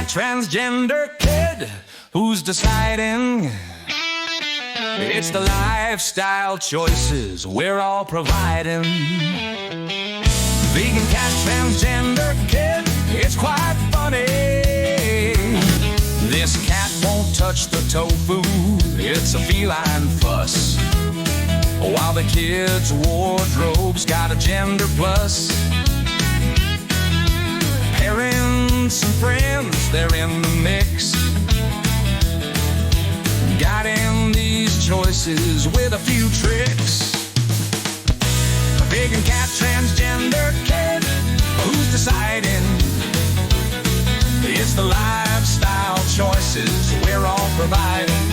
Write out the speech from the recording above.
transgender kid who's deciding. It's the lifestyle choices we're all providing. Vegan cat, transgender kid, it's quite funny. This cat won't touch the tofu, it's a feline fuss. While the kid's wardrobe's got a gender plus. Parents and friends, they're in the mix, guiding these choices with a few tricks. A vegan cat, transgender kid, who's deciding? It's the lifestyle choices we're all providing.